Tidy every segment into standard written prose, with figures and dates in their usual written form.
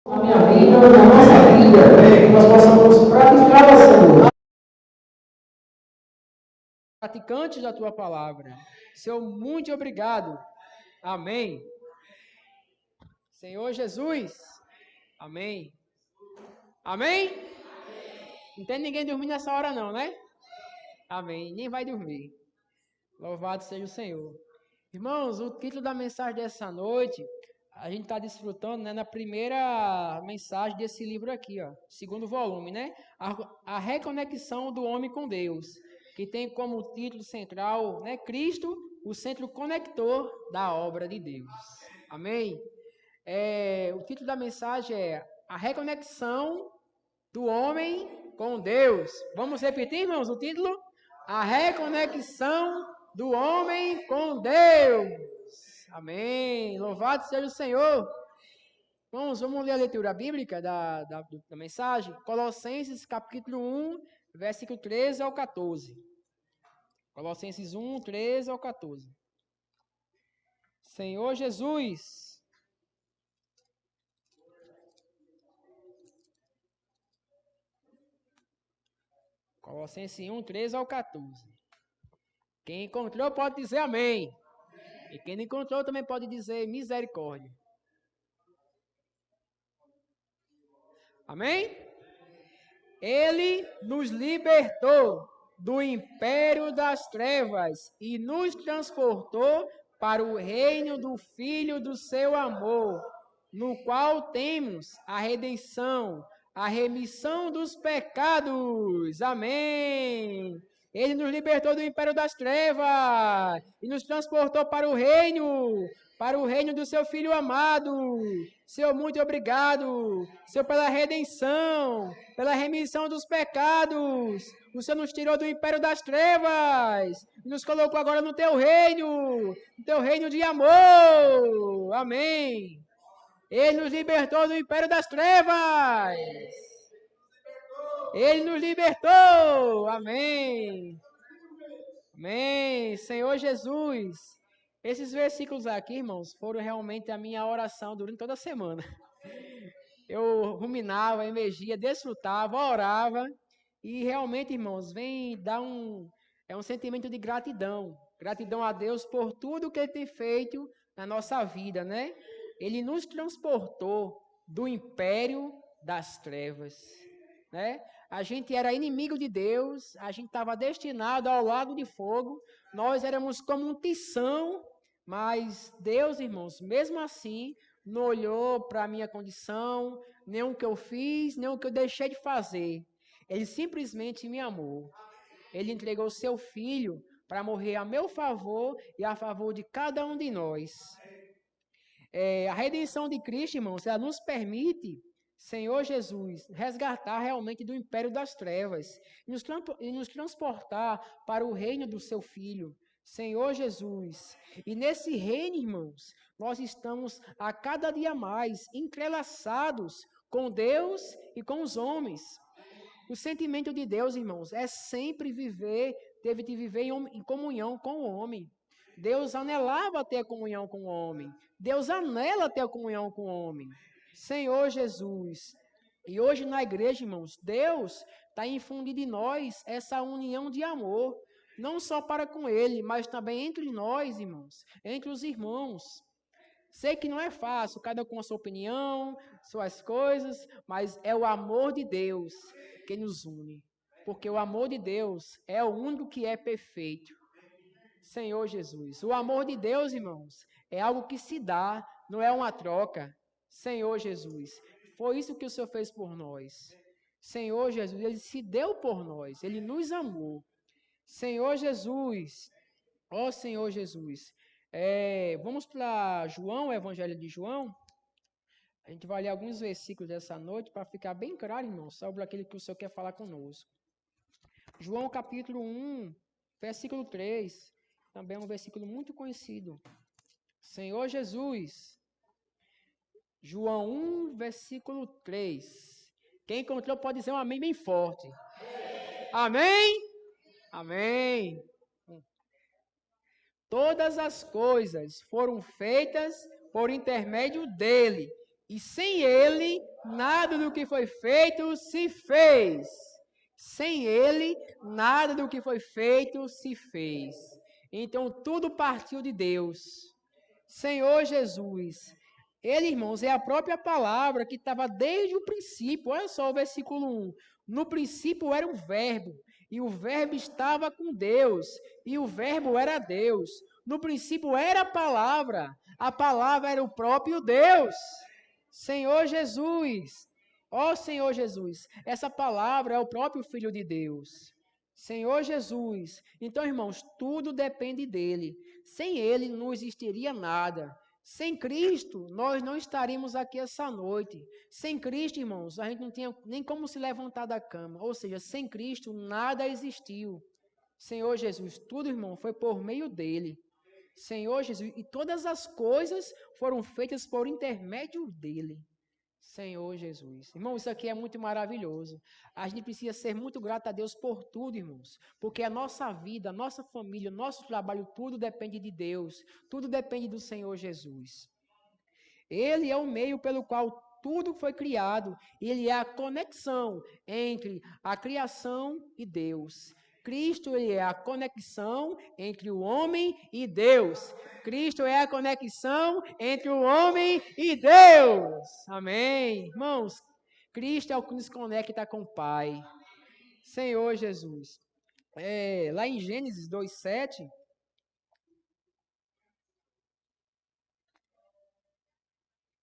na minha vida, na nossa vida, que nós possamos praticá-la, Senhor. Praticantes da tua palavra. Senhor, muito obrigado. Amém. Senhor Jesus. Amém. Amém? Não tem ninguém dormindo nessa hora não, né? Amém. Nem vai dormir. Louvado seja o Senhor. Irmãos, o título da mensagem dessa noite, a gente está desfrutando, né, na primeira mensagem desse livro aqui, ó, segundo volume, né? A reconexão do homem com Deus, que tem como título central, né, Cristo, o centro conector da obra de Deus. Amém? O título da mensagem é A Reconexão do Homem com Deus. Vamos repetir, irmãos, o título? A Reconexão do Homem com Deus. Amém. Louvado seja o Senhor. Vamos ler a leitura bíblica da mensagem. Colossenses capítulo 1, versículo 13 ao 14. Colossenses 1, 13 ao 14. Senhor Jesus. Colossenses 1, 13 ao 14. Quem encontrou pode dizer amém. E quem não encontrou também pode dizer misericórdia. Amém? Ele nos libertou do império das trevas e nos transportou para o reino do Filho do seu amor, no qual temos a redenção, a remissão dos pecados. Amém. Ele nos libertou do império das trevas e nos transportou para o reino do seu Filho amado. Senhor, muito obrigado. Senhor, pela redenção, pela remissão dos pecados. O Senhor nos tirou do império das trevas e nos colocou agora no teu reino de amor. Amém. Ele nos libertou do império das trevas. Ele nos libertou. Amém. Amém. Senhor Jesus. Esses versículos aqui, irmãos, foram realmente a minha oração durante toda a semana. Eu ruminava, emergia, desfrutava, orava. E realmente, irmãos, vem dar um sentimento de gratidão. Gratidão a Deus por tudo que Ele tem feito na nossa vida, né? Ele nos transportou do império das trevas, né? A gente era inimigo de Deus, a gente estava destinado ao lago de fogo, nós éramos como um tição, mas Deus, irmãos, mesmo assim, não olhou para a minha condição, nem o que eu fiz, nem o que eu deixei de fazer. Ele simplesmente me amou. Ele entregou seu filho para morrer a meu favor e a favor de cada um de nós. A redenção de Cristo, irmãos, ela nos permite, Senhor Jesus, resgatar realmente do império das trevas e nos transportar para o reino do seu Filho, Senhor Jesus. E nesse reino, irmãos, nós estamos a cada dia mais entrelaçados com Deus e com os homens. O sentimento de Deus, irmãos, é sempre teve de viver em comunhão com o homem. Deus anelava ter comunhão com o homem. Deus anela ter comunhão com o homem. Senhor Jesus. E hoje na igreja, irmãos, Deus está infundindo em nós essa união de amor. Não só para com Ele, mas também entre nós, irmãos. Entre os irmãos. Sei que não é fácil, cada um com a sua opinião, suas coisas, mas é o amor de Deus que nos une. Porque o amor de Deus é o único que é perfeito. Senhor Jesus. O amor de Deus, irmãos, é algo que se dá, não é uma troca. Senhor Jesus. Foi isso que o Senhor fez por nós. Senhor Jesus, Ele se deu por nós, Ele nos amou. Senhor Jesus. Ó Senhor Jesus. Vamos para João, o Evangelho de João. A gente vai ler alguns versículos dessa noite para ficar bem claro, irmão, sobre aquilo que o Senhor quer falar conosco. João capítulo 1, versículo 3. Também é um versículo muito conhecido. Senhor Jesus. João 1, versículo 3. Quem encontrou pode dizer um amém bem forte. Amém? Amém. Todas as coisas foram feitas por intermédio dele, E sem ele, nada do que foi feito se fez. Sem ele, nada do que foi feito se fez. Então, tudo partiu de Deus. Senhor Jesus. Ele, irmãos, é a própria palavra que estava desde o princípio. Olha só o versículo 1. No princípio era um verbo, e o verbo estava com Deus, e o verbo era Deus. No princípio era a palavra era o próprio Deus. Senhor Jesus, ó Senhor Jesus, essa palavra é o próprio Filho de Deus. Senhor Jesus. Então, irmãos, tudo depende dele. Sem ele não existiria nada. Sem Cristo, nós não estaríamos aqui essa noite. Sem Cristo, irmãos, a gente não tinha nem como se levantar da cama. Ou seja, sem Cristo, nada existiu. Senhor Jesus, tudo, irmão, foi por meio dele. Senhor Jesus, e todas as coisas foram feitas por intermédio dele. Senhor Jesus. Irmão, isso aqui é muito maravilhoso. A gente precisa ser muito grato a Deus por tudo, irmãos. Porque a nossa vida, a nossa família, o nosso trabalho, tudo depende de Deus. Tudo depende do Senhor Jesus. Ele é o meio pelo qual tudo foi criado. Ele é a conexão entre a criação e Deus. Cristo ele é a conexão entre o homem e Deus. Cristo é a conexão entre o homem e Deus. Amém. Irmãos, Cristo é o que nos conecta com o Pai. Senhor Jesus. Lá em Gênesis 2:7.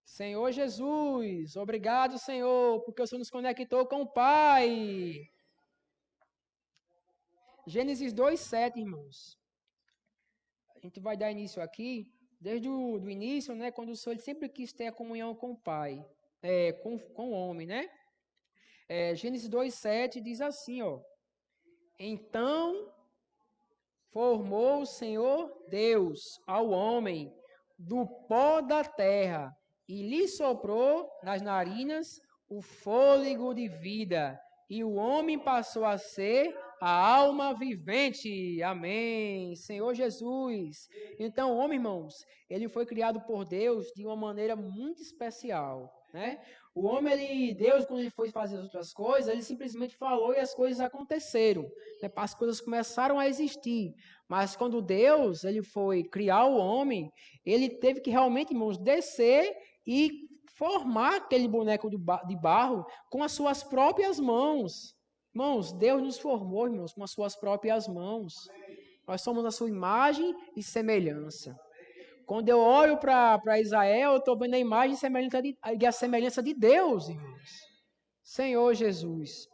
Senhor Jesus, obrigado, Senhor, porque o Senhor nos conectou com o Pai. Gênesis 2:7, irmãos. A gente vai dar início aqui, desde o início, né, quando o Senhor sempre quis ter a comunhão com o Pai, com o homem, né? Gênesis 2:7 diz assim, ó. Então formou o Senhor Deus ao homem do pó da terra e lhe soprou nas narinas o fôlego de vida, e o homem passou a ser a alma vivente. Amém. Senhor Jesus. Então, o homem, irmãos, ele foi criado por Deus de uma maneira muito especial, né? O homem, Deus, quando ele foi fazer as outras coisas, ele simplesmente falou e as coisas aconteceram. Né? As coisas começaram a existir. Mas quando Deus, ele foi criar o homem, ele teve que realmente, irmãos, descer e formar aquele boneco de barro com as suas próprias mãos. Irmãos, Deus nos formou, irmãos, com as suas próprias mãos. Nós somos a sua imagem e semelhança. Quando eu olho para Israel, eu estou vendo a imagem e a semelhança de Deus, irmãos. Senhor Jesus.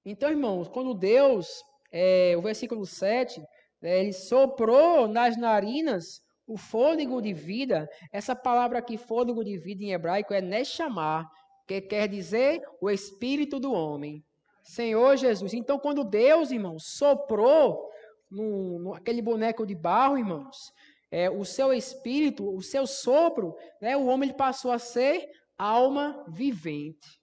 Então, irmãos, quando Deus, o versículo 7, ele soprou nas narinas o fôlego de vida. Essa palavra aqui, fôlego de vida em hebraico, é neshamar, que quer dizer o espírito do homem. Senhor Jesus. Então, quando Deus, irmãos, soprou aquele boneco de barro, irmãos, o seu espírito, o seu sopro, né, o homem ele passou a ser alma vivente.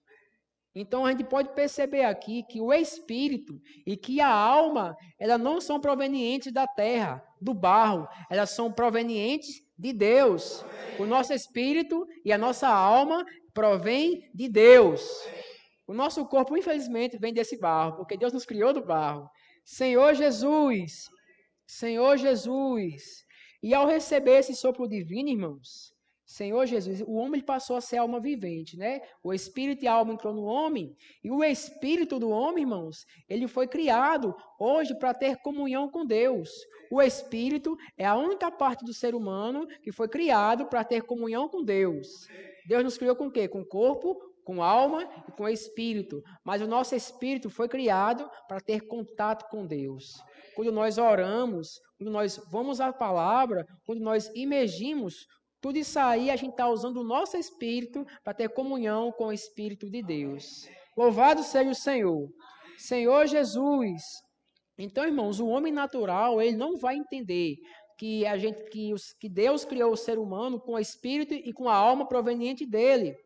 Então, a gente pode perceber aqui que o espírito e que a alma, elas não são provenientes da terra, do barro, elas são provenientes de Deus. O nosso espírito e a nossa alma provém de Deus. O nosso corpo, infelizmente, vem desse barro, porque Deus nos criou do barro. Senhor Jesus, Senhor Jesus. E ao receber esse sopro divino, irmãos, Senhor Jesus, o homem passou a ser alma vivente, né? O espírito e a alma entrou no homem, e o espírito do homem, irmãos, ele foi criado hoje para ter comunhão com Deus. O espírito é a única parte do ser humano que foi criado para ter comunhão com Deus. Deus nos criou com o quê? Com corpo, com alma e com espírito. Mas o nosso espírito foi criado para ter contato com Deus. Quando nós oramos, quando nós vamos à palavra, quando nós imergimos, tudo isso aí a gente está usando o nosso espírito para ter comunhão com o Espírito de Deus. Louvado seja o Senhor. Senhor Jesus. Então, irmãos, o homem natural, ele não vai entender que Deus criou o ser humano com o espírito e com a alma proveniente dele.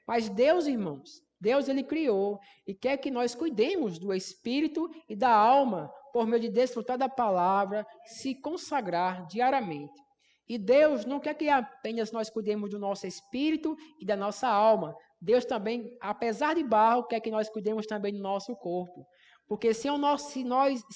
Mas Deus, irmãos, Deus ele criou e quer que nós cuidemos do espírito e da alma por meio de desfrutar da palavra, se consagrar diariamente. E Deus não quer que apenas nós cuidemos do nosso espírito e da nossa alma. Deus também, apesar de barro, quer que nós cuidemos também do nosso corpo. Porque se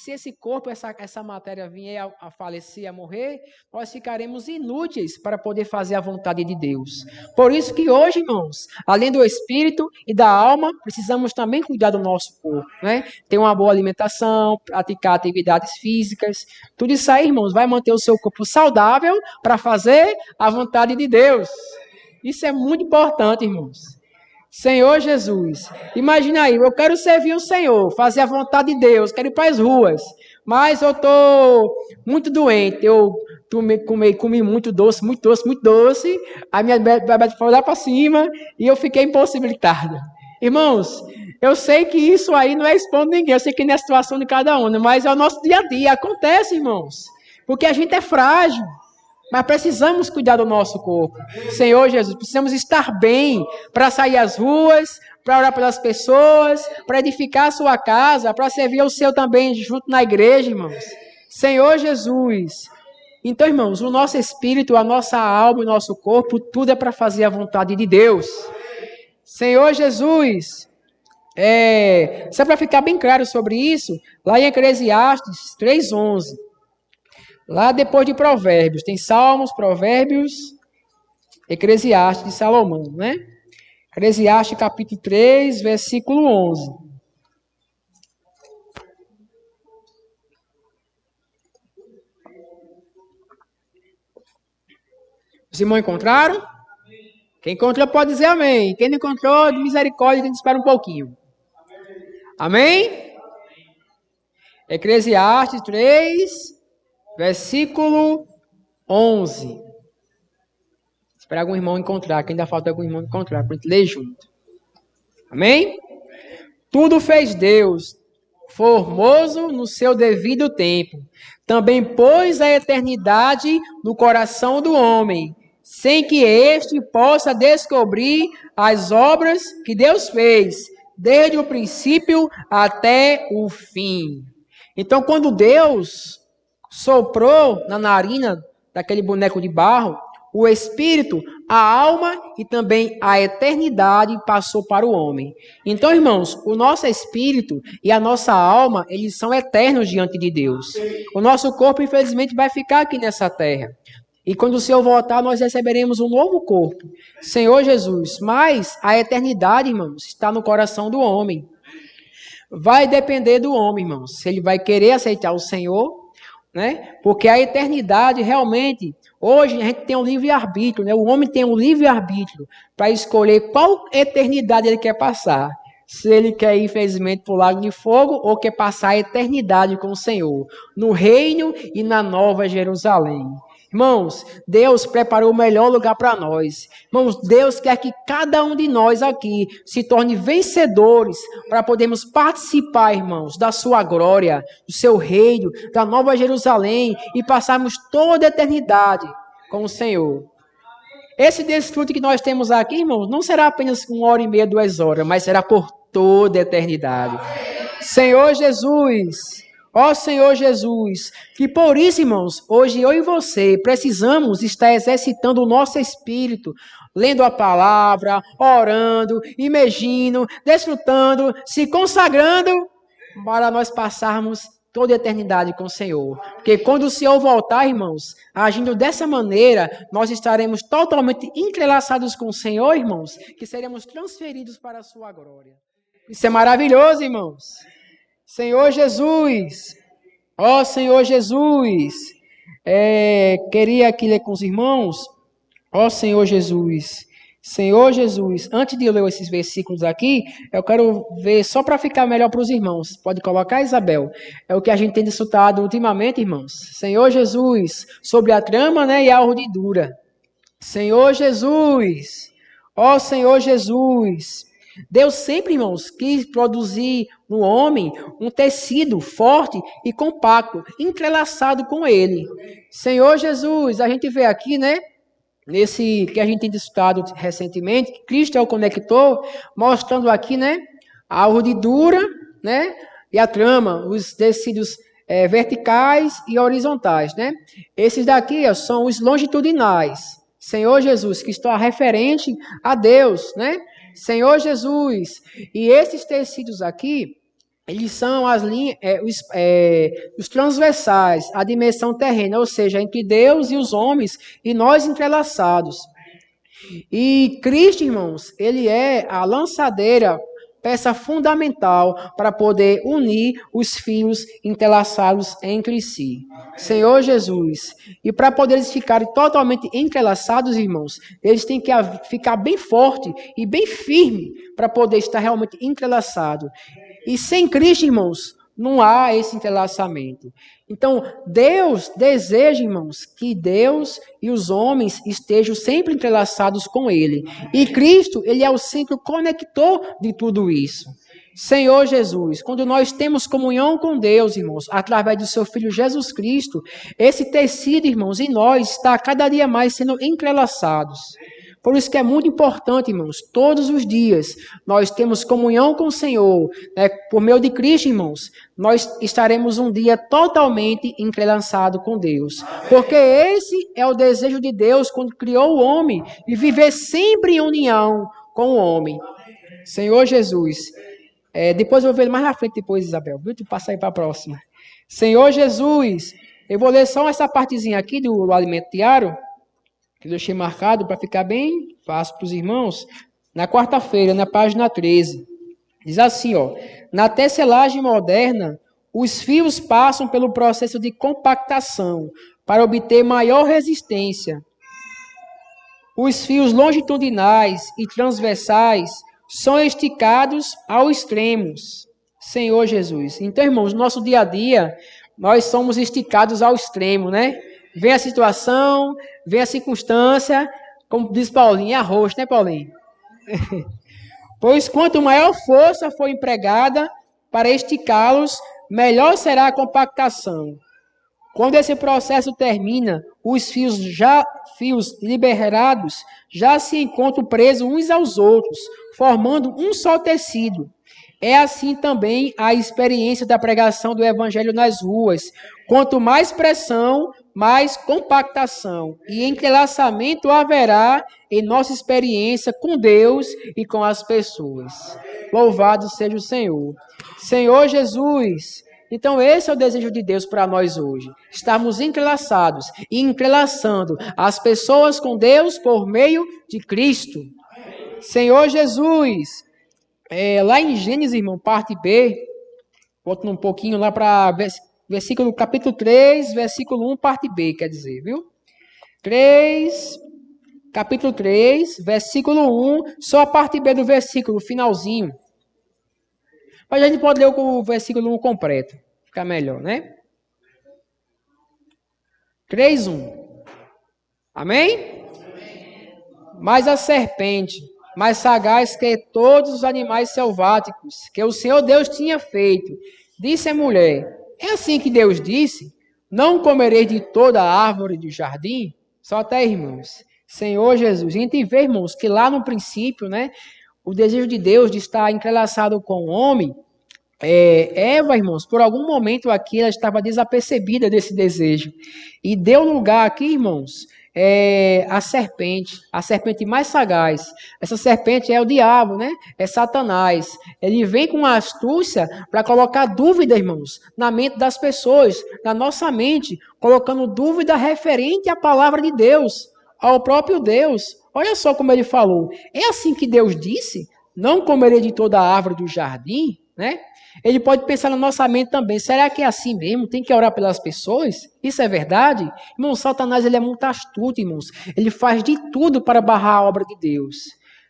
esse corpo, essa matéria vier a falecer, a morrer, nós ficaremos inúteis para poder fazer a vontade de Deus. Por isso que hoje, irmãos, além do espírito e da alma, precisamos também cuidar do nosso corpo, né? Ter uma boa alimentação, praticar atividades físicas. Tudo isso aí, irmãos, vai manter o seu corpo saudável para fazer a vontade de Deus. Isso é muito importante, irmãos. Senhor Jesus, imagina aí, eu quero servir o Senhor, fazer a vontade de Deus, quero ir para as ruas, mas eu estou muito doente, eu comi muito doce, a minha diabetes foi lá para cima e eu fiquei impossibilitado. Irmãos, eu sei que isso aí não é expondo ninguém, eu sei que não é a situação de cada um, mas é o nosso dia a dia, acontece, irmãos, porque a gente é frágil. Mas precisamos cuidar do nosso corpo. Senhor Jesus, precisamos estar bem para sair às ruas, para orar pelas pessoas, para edificar a sua casa, para servir o seu também junto na igreja, irmãos. Senhor Jesus. Então, irmãos, o nosso espírito, a nossa alma e o nosso corpo, tudo é para fazer a vontade de Deus. Senhor Jesus. Só para ficar bem claro sobre isso, lá em Eclesiastes 3:11. Lá depois de Provérbios, tem Salmos, Provérbios, Eclesiastes de Salomão, né? Eclesiastes capítulo 3, versículo 11. Os irmãos encontraram? Quem encontrou pode dizer amém. Quem não encontrou, de misericórdia, tem que esperar um pouquinho. Amém? Eclesiastes 3, versículo 11. Espera algum irmão encontrar, que ainda falta algum irmão encontrar, para a gente ler junto. Amém? Tudo fez Deus, formoso no seu devido tempo. Também pôs a eternidade no coração do homem, sem que este possa descobrir as obras que Deus fez, desde o princípio até o fim. Então, quando Deus soprou na narina daquele boneco de barro, o espírito, a alma e também a eternidade passou para o homem. Então, irmãos, o nosso espírito e a nossa alma, eles são eternos diante de Deus. O nosso corpo, infelizmente, vai ficar aqui nessa terra. E quando o Senhor voltar, nós receberemos um novo corpo. Senhor Jesus, mas a eternidade, irmãos, está no coração do homem. Vai depender do homem, irmãos, se ele vai querer aceitar o Senhor, né? Porque a eternidade realmente, hoje a gente tem um livre-arbítrio, né? O homem tem um livre-arbítrio para escolher qual eternidade ele quer passar. Se ele quer ir, infelizmente, para o lago de fogo ou quer passar a eternidade com o Senhor, no reino e na nova Jerusalém. Irmãos, Deus preparou o melhor lugar para nós. Irmãos, Deus quer que cada um de nós aqui se torne vencedores para podermos participar, irmãos, da sua glória, do seu reino, da nova Jerusalém e passarmos toda a eternidade com o Senhor. Esse desfrute que nós temos aqui, irmãos, não será apenas 1h30, 2 horas, mas será por toda a eternidade. Senhor Jesus... Ó Senhor Jesus, que por isso, irmãos, hoje eu e você precisamos estar exercitando o nosso espírito, lendo a palavra, orando, imergindo, desfrutando, se consagrando, para nós passarmos toda a eternidade com o Senhor. Porque quando o Senhor voltar, irmãos, agindo dessa maneira, nós estaremos totalmente entrelaçados com o Senhor, irmãos, que seremos transferidos para a sua glória. Isso é maravilhoso, irmãos. Senhor Jesus, ó Senhor Jesus, queria aqui ler com os irmãos, ó Senhor Jesus, antes de eu ler esses versículos aqui, eu quero ver só para ficar melhor para os irmãos, pode colocar, Isabel, é o que a gente tem estudado ultimamente, irmãos, Senhor Jesus, sobre a trama, né, e a urdidura, Senhor Jesus, ó Senhor Jesus, Deus sempre, irmãos, quis produzir no homem um tecido forte e compacto, entrelaçado com ele. Senhor Jesus, a gente vê aqui, né, nesse que a gente tem estudado recentemente, que Cristo é o conector, mostrando aqui, né, a urdidura, né, e a trama, os tecidos verticais e horizontais, né? Esses daqui são os longitudinais. Senhor Jesus, que está referente a Deus, né? Senhor Jesus. E esses tecidos aqui, eles são as linhas, os transversais, a dimensão terrena, ou seja, entre Deus e os homens, e nós entrelaçados. E Cristo, irmãos, ele é a lançadeira, peça fundamental para poder unir os fios entrelaçados entre si. Senhor Jesus. E para poder eles ficarem totalmente entrelaçados, irmãos, eles têm que ficar bem forte e bem firme para poder estar realmente entrelaçado. E sem Cristo, irmãos, não há esse entrelaçamento. Então, Deus deseja, irmãos, que Deus e os homens estejam sempre entrelaçados com Ele. E Cristo, Ele é o centro conector de tudo isso. Senhor Jesus, quando nós temos comunhão com Deus, irmãos, através do seu Filho Jesus Cristo, esse tecido, irmãos, em nós está cada dia mais sendo entrelaçados. Por isso que é muito importante, irmãos, todos os dias nós temos comunhão com o Senhor, né? Por meio de Cristo, irmãos, nós estaremos um dia totalmente entrelaçados com Deus. Porque esse é o desejo de Deus quando criou o homem, e viver sempre em união com o homem. Senhor Jesus, depois eu vou ver mais na frente, depois, Isabel, viu? Tu passa aí para a próxima. Senhor Jesus, eu vou ler só essa partezinha aqui do alimento diário, que eu deixei marcado para ficar bem fácil para os irmãos, na quarta-feira, na página 13. Diz assim, ó: na tecelagem moderna, os fios passam pelo processo de compactação para obter maior resistência. Os fios longitudinais e transversais são esticados aos extremos. Senhor Jesus. Então, irmãos, no nosso dia a dia, nós somos esticados ao extremo, né? Vem a situação, vem a circunstância, como diz Paulinho, é arroz, né, Paulinho? Pois quanto maior força for empregada para esticá-los, melhor será a compactação. Quando esse processo termina, os fios liberados já se encontram presos uns aos outros, formando um só tecido. É assim também a experiência da pregação do Evangelho nas ruas. Quanto mais pressão, mais compactação e entrelaçamento haverá em nossa experiência com Deus e com as pessoas. Louvado seja o Senhor. Senhor Jesus, então esse é o desejo de Deus para nós hoje. Estarmos entrelaçados e entrelaçando as pessoas com Deus por meio de Cristo. Senhor Jesus, lá em Gênesis, irmão, parte B, voltando um pouquinho lá para versículo, capítulo 3, versículo 1, parte B, quer dizer, viu? Capítulo 3, versículo 1, só a parte B do versículo, finalzinho. Mas a gente pode ler o versículo 1 completo, fica melhor, né? 3, 1. Amém? Mas a serpente, mais sagaz que todos os animais selváticos, que o Senhor Deus tinha feito, disse à mulher: é assim que Deus disse: não comereis de toda a árvore do jardim? Só até, irmãos. Senhor Jesus. A gente vê, irmãos, que lá no princípio, né, o desejo de Deus de estar entrelaçado com o homem, Eva, irmãos, por algum momento aqui, ela estava desapercebida desse desejo. E deu lugar aqui, irmãos, a serpente mais sagaz. Essa serpente é o diabo, né? É Satanás. Ele vem com a astúcia para colocar dúvida, irmãos, na mente das pessoas, na nossa mente, colocando dúvida referente à palavra de Deus, ao próprio Deus. Olha só como ele falou: é assim que Deus disse: não comerei de toda a árvore do jardim, né? Ele pode pensar na nossa mente também: será que é assim mesmo? Tem que orar pelas pessoas? Isso é verdade? Irmão, Satanás, ele é muito astuto, irmãos. Ele faz de tudo para barrar a obra de Deus.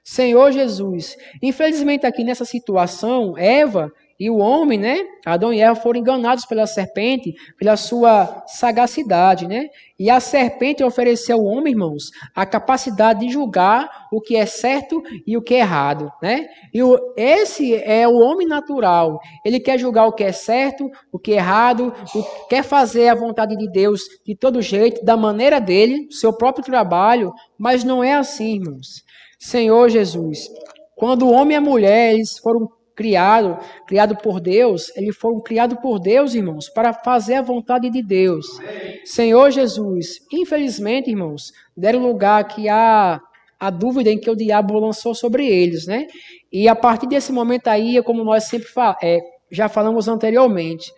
Senhor Jesus, infelizmente aqui nessa situação, Eva e o homem, né? Adão e Eva foram enganados pela serpente, pela sua sagacidade, né? E a serpente ofereceu ao homem, irmãos, a capacidade de julgar o que é certo e o que é errado, né? E esse é o homem natural. Ele quer julgar o que é certo, o que é errado, quer fazer a vontade de Deus de todo jeito, da maneira dele, seu próprio trabalho, mas não é assim, irmãos. Senhor Jesus, quando o homem e a mulher, eles foram criado por Deus, eles foram criados por Deus, irmãos, para fazer a vontade de Deus. Senhor Jesus, infelizmente, irmãos, deram lugar aqui a dúvida em que o diabo lançou sobre eles, né? E a partir desse momento aí, como nós sempre já falamos anteriormente,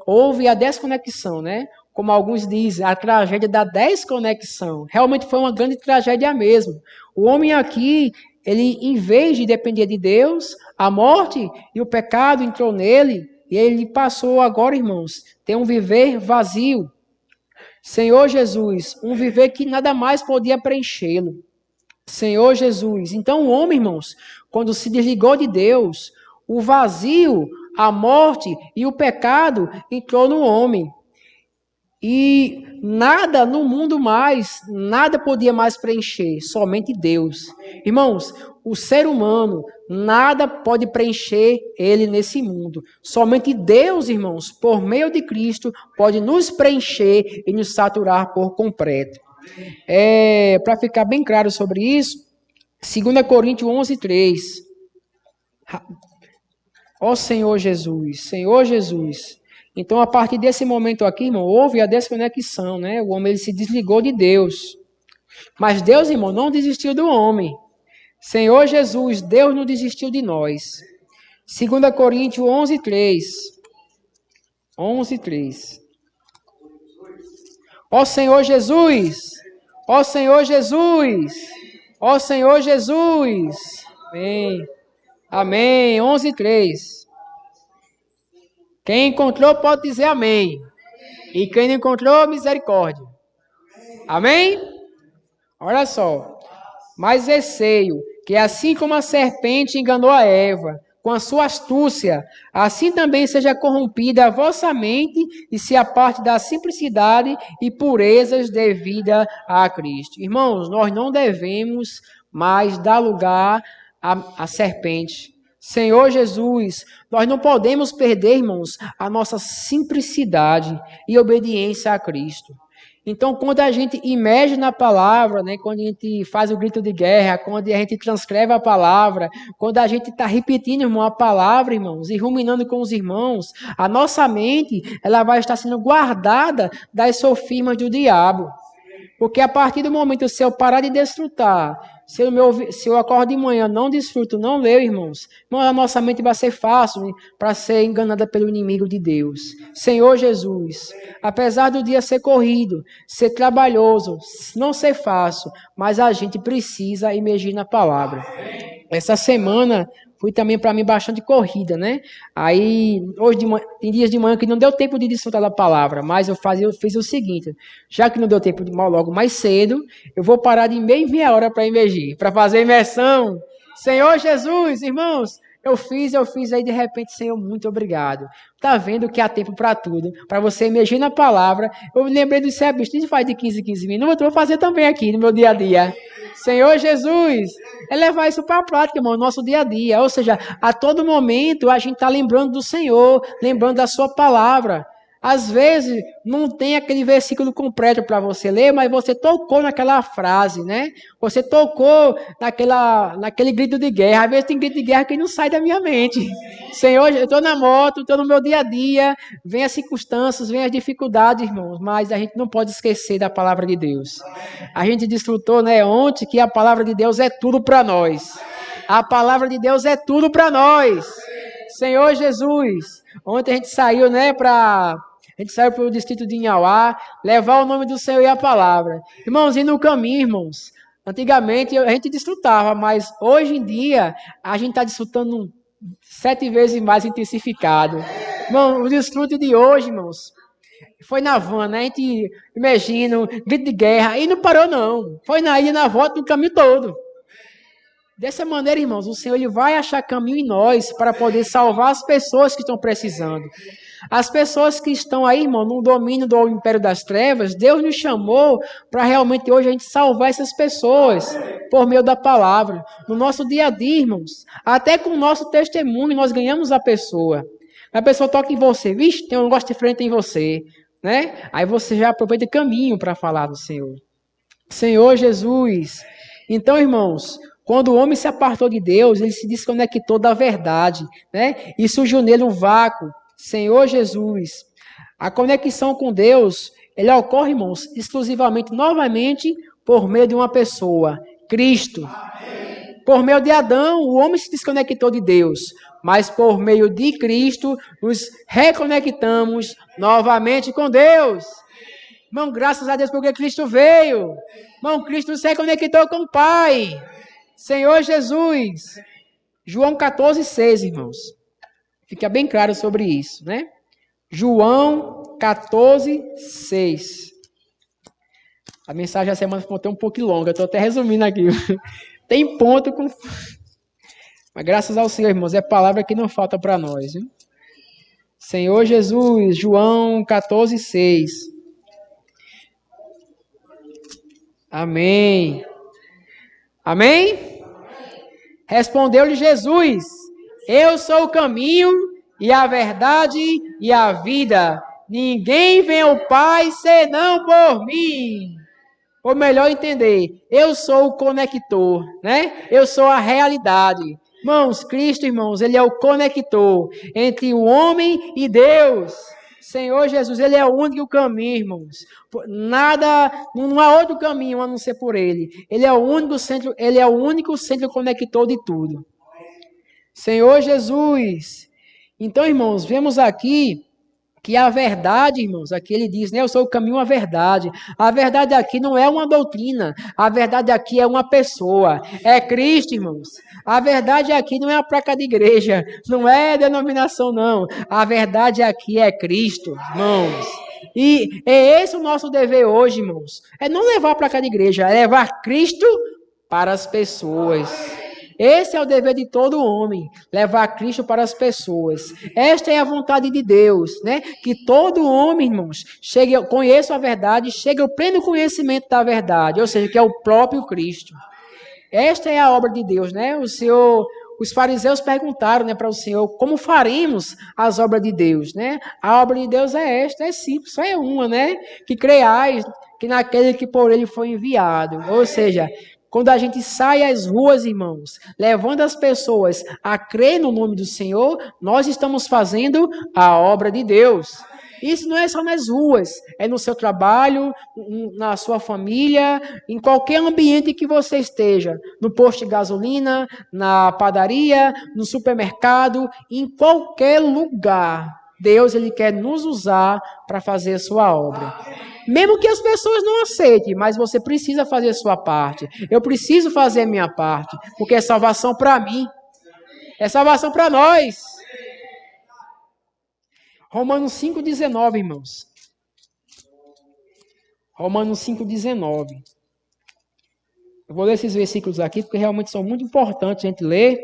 houve a desconexão, né? Como alguns dizem, a tragédia da desconexão. Realmente foi uma grande tragédia mesmo. O homem aqui, ele, em vez de depender de Deus, a morte e o pecado entrou nele, e ele passou agora, irmãos, ter um viver vazio. Senhor Jesus, um viver que nada mais podia preenchê-lo. Senhor Jesus. Então o homem, irmãos, quando se desligou de Deus, o vazio, a morte e o pecado entrou no homem. E nada no mundo mais, nada podia mais preencher, somente Deus. Irmãos, o ser humano, nada pode preencher ele nesse mundo. Somente Deus, irmãos, por meio de Cristo, pode nos preencher e nos saturar por completo. Para ficar bem claro sobre isso, 2 Coríntios 11:3. Ó Senhor Jesus, Senhor Jesus. Então, a partir desse momento aqui, irmão, houve a desconexão, né? O homem ele se desligou de Deus. Mas Deus, irmão, não desistiu do homem. Senhor Jesus, Deus não desistiu de nós. 2 Coríntios 11:3. 11:3. Ó Senhor Jesus, ó Senhor Jesus, ó Senhor Jesus. Amém. Amém. 11:3. Quem encontrou pode dizer amém. E quem não encontrou, misericórdia. Amém? Olha só. Mas receio que assim como a serpente enganou a Eva com a sua astúcia, assim também seja corrompida a vossa mente e se aparte da simplicidade e purezas devida a Cristo. Irmãos, nós não devemos mais dar lugar à serpente. Senhor Jesus, nós não podemos perder, irmãos, a nossa simplicidade e obediência a Cristo. Então, quando a gente imerge na palavra, né, quando a gente faz o grito de guerra, quando a gente transcreve a palavra, quando a gente está repetindo, irmão, a palavra, irmãos, e ruminando com os irmãos, a nossa mente ela vai estar sendo guardada das sofismas do diabo. Porque a partir do momento, se eu parar de desfrutar, se eu acordo de manhã, não desfruto, não leio, irmãos, a nossa mente vai ser fácil para ser enganada pelo inimigo de Deus. Senhor Jesus, apesar do dia ser corrido, ser trabalhoso, não ser fácil, mas a gente precisa imergir na palavra. Essa semana foi também para mim bastante corrida, né? Aí, hoje tem dias de manhã que não deu tempo de desfrutar da palavra, mas eu fiz o seguinte, já que não deu tempo de logo mais cedo, eu vou parar de meia hora para imergir, para fazer imersão. Senhor Jesus, irmãos, eu fiz aí de repente, Senhor, muito obrigado. Tá vendo que há tempo para tudo, para você imergir na palavra. Eu me lembrei do céu, bicho, faz de 15 minutos, eu vou fazer também aqui no meu dia a dia. Senhor Jesus, é levar isso para a prática, irmão, no nosso dia a dia. Ou seja, a todo momento a gente está lembrando do Senhor, lembrando da sua palavra. Às vezes não tem aquele versículo completo para você ler, mas você tocou naquela frase, né? Você tocou naquele grito de guerra. Às vezes tem grito de guerra que não sai da minha mente. Senhor, eu estou na moto, estou no meu dia a dia, vem as circunstâncias, vem as dificuldades, irmãos, mas a gente não pode esquecer da palavra de Deus. A gente desfrutou, né, ontem que a palavra de Deus é tudo para nós. A palavra de Deus é tudo para nós. Senhor Jesus, ontem a gente saiu, né, a gente saiu para o distrito de Inhauá, levar o nome do Senhor e a palavra. Irmãos, e no caminho, irmãos, antigamente a gente desfrutava, mas hoje em dia a gente está desfrutando 7 vezes mais intensificado. Irmão, o desfrute de hoje, irmãos, foi na van, né? A gente imaginando, grito de guerra, e não parou não. Foi na ida e na volta, no caminho todo. Dessa maneira, irmãos, o Senhor ele vai achar caminho em nós para poder salvar as pessoas que estão precisando. As pessoas que estão aí, irmão, no domínio do império das trevas, Deus nos chamou para realmente hoje a gente salvar essas pessoas por meio da palavra. No nosso dia a dia, irmãos, até com o nosso testemunho nós ganhamos a pessoa. A pessoa toca em você, vixe, tem um negócio diferente em você, né? Aí você já aproveita o caminho para falar do Senhor. Senhor Jesus. Então, irmãos, Quando o homem se apartou de Deus, ele se desconectou da verdade, né? E surgiu nele um vácuo. Senhor Jesus. A conexão com Deus, ele ocorre, irmãos, exclusivamente, novamente, por meio de uma pessoa, Cristo. Por meio de Adão, o homem se desconectou de Deus, mas por meio de Cristo, nos reconectamos novamente com Deus. Irmão, graças a Deus porque Cristo veio. Irmão, Cristo se reconectou com o Pai. Senhor Jesus. João 14,6, irmãos. Fica bem claro sobre isso, né? João 14,6. A mensagem da semana ficou até um pouco longa, estou até resumindo aqui. Tem ponto com... Mas graças ao Senhor, irmãos, é palavra que não falta para nós. Hein? Senhor Jesus, João 14,6. Amém. Amém? Respondeu-lhe Jesus, eu sou o caminho e a verdade e a vida. Ninguém vem ao Pai senão por mim. Ou melhor entender, eu sou o conector, né? Eu sou a realidade. Irmãos, Cristo, irmãos, ele é o conector entre o homem e Deus. Senhor Jesus, ele é o único caminho, irmãos. Nada, não há outro caminho a não ser por ele. Ele é o único centro conector de tudo. Senhor Jesus. Então, irmãos, vemos aqui que a verdade, irmãos, aqui ele diz, né? Eu sou o caminho, a verdade. A verdade aqui não é uma doutrina. A verdade aqui é uma pessoa. É Cristo, irmãos. A verdade aqui não é a placa de igreja. Não é denominação, não. A verdade aqui é Cristo, irmãos. E é esse o nosso dever hoje, irmãos. É não levar a placa de igreja, é levar Cristo para as pessoas. Esse é o dever de todo homem, levar Cristo para as pessoas. Esta é a vontade de Deus, né? Que todo homem, irmãos, conheça a verdade, chegue ao pleno conhecimento da verdade, ou seja, que é o próprio Cristo. Esta é a obra de Deus, né? Os fariseus perguntaram, né, para o Senhor, como faremos as obras de Deus, né? A obra de Deus é esta, é simples, só é uma, né? Que creiais que naquele que por ele foi enviado. Ou seja, quando a gente sai às ruas, irmãos, levando as pessoas a crer no nome do Senhor, nós estamos fazendo a obra de Deus. Isso não é só nas ruas, é no seu trabalho, na sua família, em qualquer ambiente que você esteja, no posto de gasolina, na padaria, no supermercado, em qualquer lugar. Deus, ele quer nos usar para fazer a sua obra. Mesmo que as pessoas não aceitem, mas você precisa fazer a sua parte. Eu preciso fazer a minha parte, porque é salvação para mim. É salvação para nós. Romanos 5,19, irmãos. Romanos 5,19. Eu vou ler esses versículos aqui, porque realmente são muito importantes a gente ler.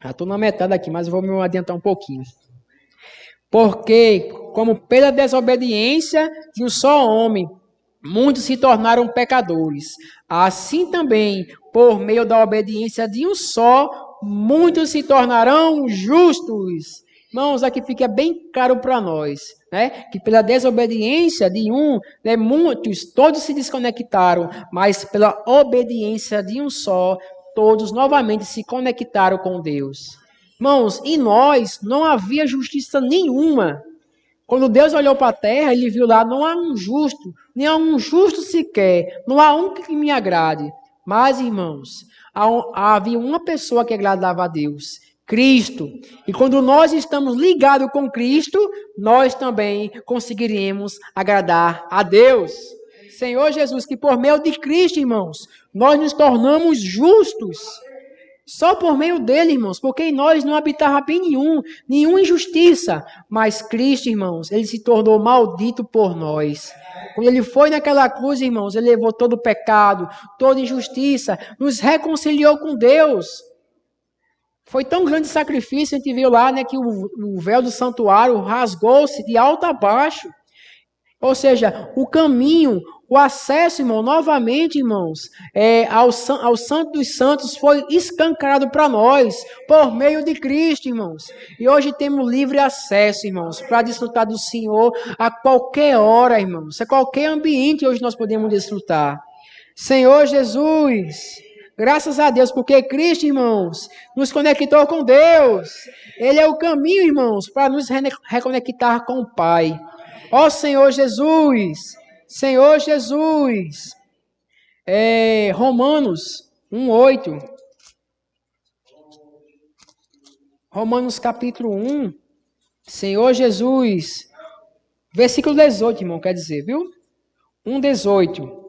Já estou na metade aqui, mas eu vou me adiantar um pouquinho. Porque, como pela desobediência de um só homem, muitos se tornaram pecadores. Assim também, por meio da obediência de um só, muitos se tornarão justos. Irmãos, aqui fica bem claro para nós, né? Que pela desobediência de um, né, muitos, todos se desconectaram, mas pela obediência de um só, todos novamente se conectaram com Deus. Irmãos, em nós não havia justiça nenhuma. Quando Deus olhou para a terra, ele viu lá, não há um justo, nem há um justo sequer, não há um que me agrade. Mas, irmãos, havia uma pessoa que agradava a Deus, Cristo. E quando nós estamos ligados com Cristo, nós também conseguiremos agradar a Deus. Senhor Jesus, que por meio de Cristo, irmãos, nós nos tornamos justos. Só por meio dele, irmãos, porque em nós não habitava bem nenhuma injustiça. Mas Cristo, irmãos, ele se tornou maldito por nós. Quando ele foi naquela cruz, irmãos, ele levou todo o pecado, toda injustiça, nos reconciliou com Deus. Foi tão grande sacrifício, a gente viu lá, né, que o véu do santuário rasgou-se de alto a baixo. Ou seja, o caminho, o acesso, irmão, novamente, irmãos, ao Santo dos Santos foi escancarado para nós, por meio de Cristo, irmãos. E hoje temos livre acesso, irmãos, para desfrutar do Senhor a qualquer hora, irmãos. A qualquer ambiente hoje nós podemos desfrutar. Senhor Jesus, graças a Deus, porque Cristo, irmãos, nos conectou com Deus. Ele é o caminho, irmãos, para nos reconectar com o Pai. Ó Senhor Jesus, Senhor Jesus, Romanos 1:8. Romanos capítulo 1, Senhor Jesus, versículo 18, irmão, quer dizer, viu? 1:18.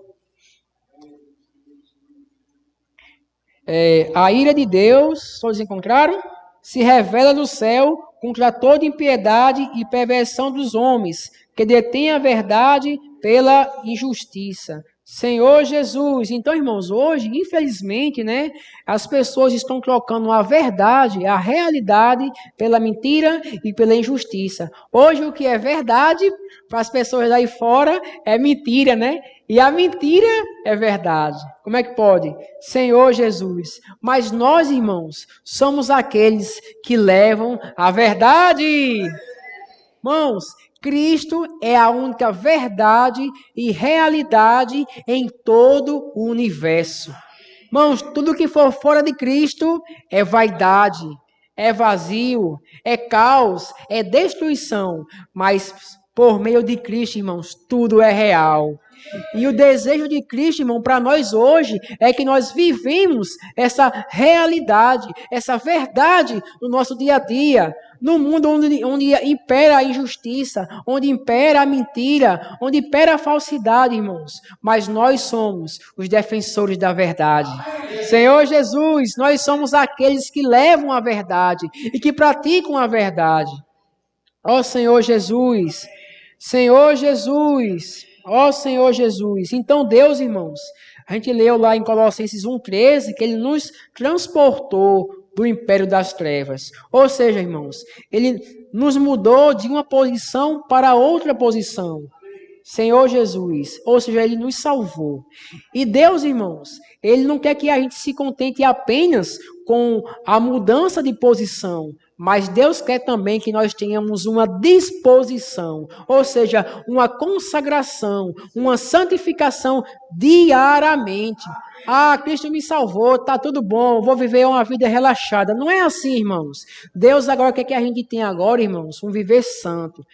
A ira de Deus, todos encontraram? Se revela do céu contra toda impiedade e perversão dos homens, que detêm a verdade pela injustiça. Senhor Jesus. Então, irmãos, hoje, infelizmente, né, as pessoas estão trocando a verdade, a realidade, pela mentira e pela injustiça. Hoje, o que é verdade, para as pessoas daí fora, é mentira, né? E a mentira é verdade. Como é que pode? Senhor Jesus. Mas nós, irmãos, somos aqueles que levam a verdade. Irmãos, Cristo é a única verdade e realidade em todo o universo. Irmãos, tudo que for fora de Cristo é vaidade, é vazio, é caos, é destruição. Mas por meio de Cristo, irmãos, tudo é real. E o desejo de Cristo, irmão, para nós hoje é que nós vivemos essa realidade, essa verdade no nosso dia a dia. No mundo onde impera a injustiça, onde impera a mentira, onde impera a falsidade, irmãos. Mas nós somos os defensores da verdade. Senhor Jesus, nós somos aqueles que levam a verdade e que praticam a verdade. Ó Senhor Jesus, Senhor Jesus, ó Senhor Jesus. Então Deus, irmãos, a gente leu lá em Colossenses 1:13 que Ele nos transportou do império das trevas. Ou seja, irmãos, Ele nos mudou de uma posição para outra posição. Senhor Jesus, ou seja, Ele nos salvou. E Deus, irmãos, Ele não quer que a gente se contente apenas com a mudança de posição, mas Deus quer também que nós tenhamos uma disposição, ou seja, uma consagração, uma santificação diariamente. Ah, Cristo me salvou, tá tudo bom, vou viver uma vida relaxada. Não é assim, irmãos. Deus agora quer que a gente tenha agora, irmãos, um viver santo.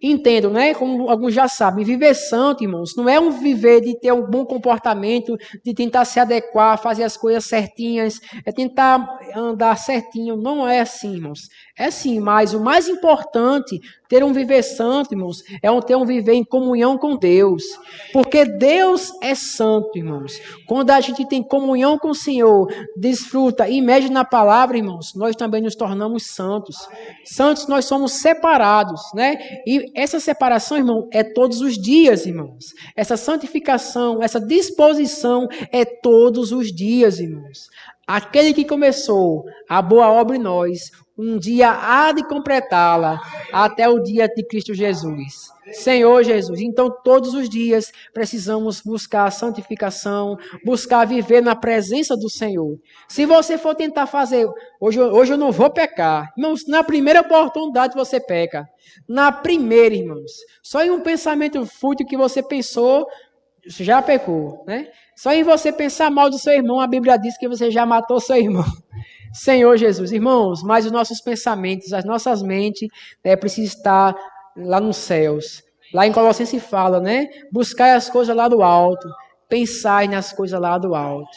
Entendo, né? Como alguns já sabem, viver santo, irmãos, não é um viver de ter um bom comportamento, de tentar se adequar, fazer as coisas certinhas, é tentar andar certinho. Não é assim, irmãos. É sim, mas o mais importante, ter um viver santo, irmãos, é ter um viver em comunhão com Deus. Porque Deus é santo, irmãos. Quando a gente tem comunhão com o Senhor, desfruta e mede na palavra, irmãos, nós também nos tornamos santos. Santos nós somos separados, né? E essa separação, irmão, é todos os dias, irmãos. Essa santificação, essa disposição é todos os dias, irmãos. Aquele que começou a boa obra em nós, um dia há de completá-la até o dia de Cristo Jesus. Senhor Jesus. Então, todos os dias precisamos buscar a santificação, buscar viver na presença do Senhor. Se você for tentar fazer, hoje eu não vou pecar. Irmãos, na primeira oportunidade você peca. Na primeira, irmãos. Só em um pensamento fútil que você pensou, já pecou, né? Só em você pensar mal do seu irmão, a Bíblia diz que você já matou seu irmão. Senhor Jesus, irmãos, mas os nossos pensamentos, as nossas mentes, precisam estar lá nos céus. Lá em Colossenses fala, né? Buscar as coisas lá do alto, pensar nas coisas lá do alto.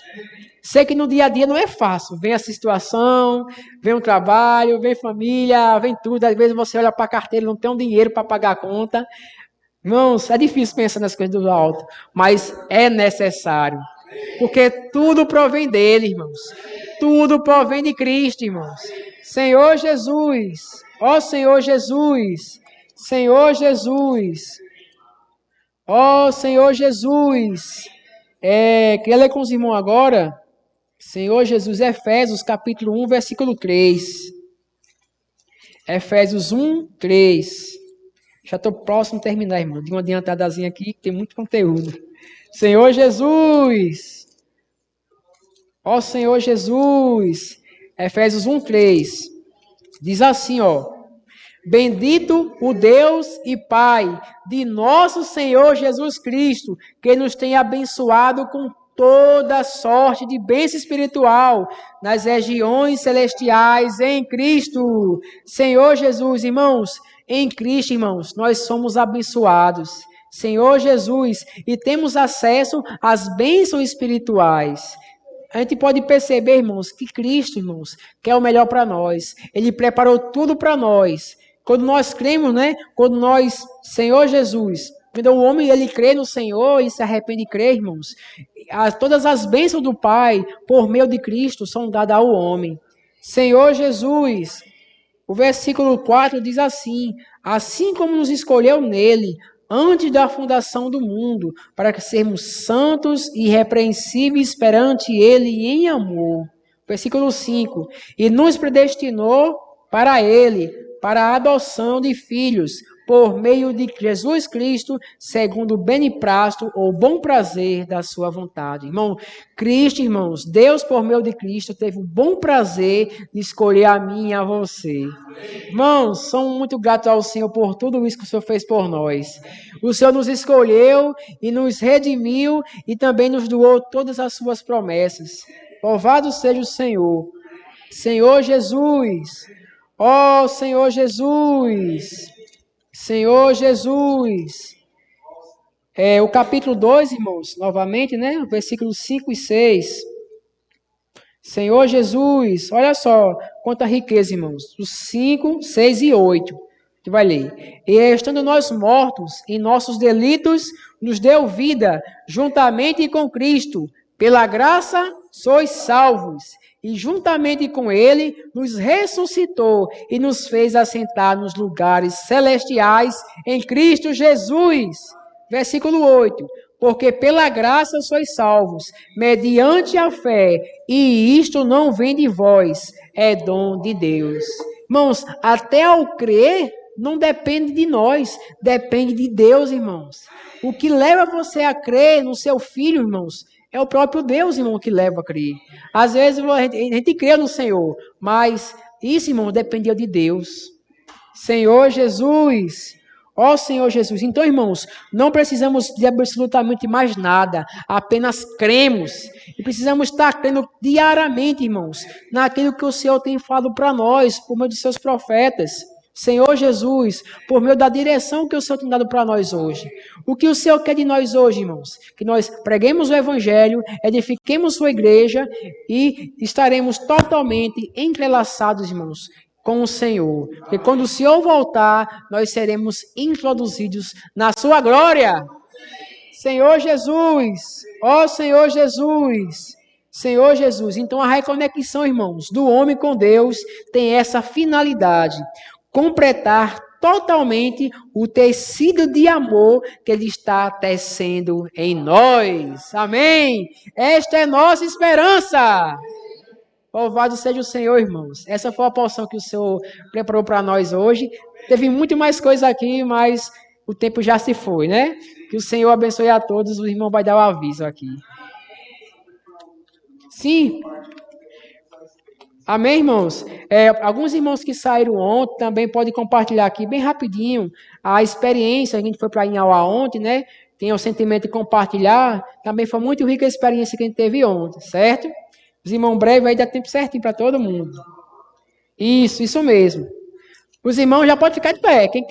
Sei que no dia a dia não é fácil. Vem a situação, vem o trabalho, vem família, vem tudo. Às vezes você olha para a carteira e não tem um dinheiro para pagar a conta. Irmãos, é difícil pensar nas coisas do alto, mas é necessário. Porque tudo provém dele, irmãos. Tudo provém de Cristo, irmãos. Senhor Jesus, ó Senhor Jesus, Senhor Jesus, ó Senhor Jesus. Queria ler com os irmãos agora? Senhor Jesus, Efésios capítulo 1, versículo 3. Efésios 1, 3. Já estou próximo de terminar, irmão. Dei uma adiantadazinha aqui, que tem muito conteúdo. Senhor Jesus. Ó Senhor Jesus. Efésios 1:3. Diz assim, ó. Bendito o Deus e Pai de nosso Senhor Jesus Cristo, que nos tem abençoado com toda sorte de bênção espiritual nas regiões celestiais em Cristo. Senhor Jesus, irmãos, em Cristo, irmãos, nós somos abençoados. Senhor Jesus, e temos acesso às bênçãos espirituais. A gente pode perceber, irmãos, que Cristo, irmãos, quer o melhor para nós. Ele preparou tudo para nós. Quando nós cremos, né? Quando nós, Senhor Jesus, quando o homem ele crê no Senhor e se arrepende e crê, irmãos, todas as bênçãos do Pai, por meio de Cristo, são dadas ao homem. Senhor Jesus, o versículo 4 diz assim: assim como nos escolheu nele, antes da fundação do mundo, para que sermos santos e irrepreensíveis perante ele em amor. Versículo 5: e nos predestinou para ele, para a adoção de filhos, por meio de Jesus Cristo, segundo o beneplácito ou bom prazer da sua vontade. Irmão, Cristo, irmãos, Deus por meio de Cristo teve o bom prazer de escolher a mim e a você. Irmãos, somos muito gratos ao Senhor por tudo isso que o Senhor fez por nós. O Senhor nos escolheu e nos redimiu e também nos doou todas as suas promessas. Louvado seja o Senhor. Senhor Jesus. Ó Senhor Jesus, Senhor Jesus. O capítulo 2, irmãos, novamente, né? Versículos 5 e 6. Senhor Jesus, olha só quanta riqueza, irmãos. Os 5, 6 e 8. Que vai ler. E estando nós mortos em nossos delitos, nos deu vida juntamente com Cristo. Pela graça sois salvos. E juntamente com ele nos ressuscitou e nos fez assentar nos lugares celestiais em Cristo Jesus. Versículo 8. Porque pela graça sois salvos, mediante a fé, e isto não vem de vós, é dom de Deus. Irmãos, até ao crer, não depende de nós, depende de Deus, irmãos. O que leva você a crer no seu filho, irmãos, é o próprio Deus, irmão, que leva a crer. Às vezes a gente crê no Senhor, mas isso, irmão, dependia de Deus. Senhor Jesus, ó Senhor Jesus. Então, irmãos, não precisamos de absolutamente mais nada, apenas cremos. E precisamos estar crendo diariamente, irmãos, naquilo que o Senhor tem falado para nós, por meio de seus profetas. Senhor Jesus, por meio da direção que o Senhor tem dado para nós hoje. O que o Senhor quer de nós hoje, irmãos? Que nós preguemos o Evangelho, edifiquemos sua igreja e estaremos totalmente entrelaçados, irmãos, com o Senhor. Porque quando o Senhor voltar, nós seremos introduzidos na sua glória. Senhor Jesus, ó Senhor Jesus. Senhor Jesus. Então a reconexão, irmãos, do homem com Deus tem essa finalidade. Completar totalmente o tecido de amor que Ele está tecendo em nós. Amém? Esta é nossa esperança. Louvado seja o Senhor, irmãos. Essa foi a porção que o Senhor preparou para nós hoje. Teve muito mais coisa aqui, mas o tempo já se foi, né? Que o Senhor abençoe a todos. O irmão vai dar o aviso aqui. Sim. Amém, irmãos? Alguns irmãos que saíram ontem também podem compartilhar aqui bem rapidinho a experiência. A gente foi para Inhauá ontem, né? Tem o sentimento de compartilhar. Também foi muito rica a experiência que a gente teve ontem, certo? Os irmãos breve aí dá tempo certinho para todo mundo. Isso mesmo. Os irmãos já podem ficar de pé. Quem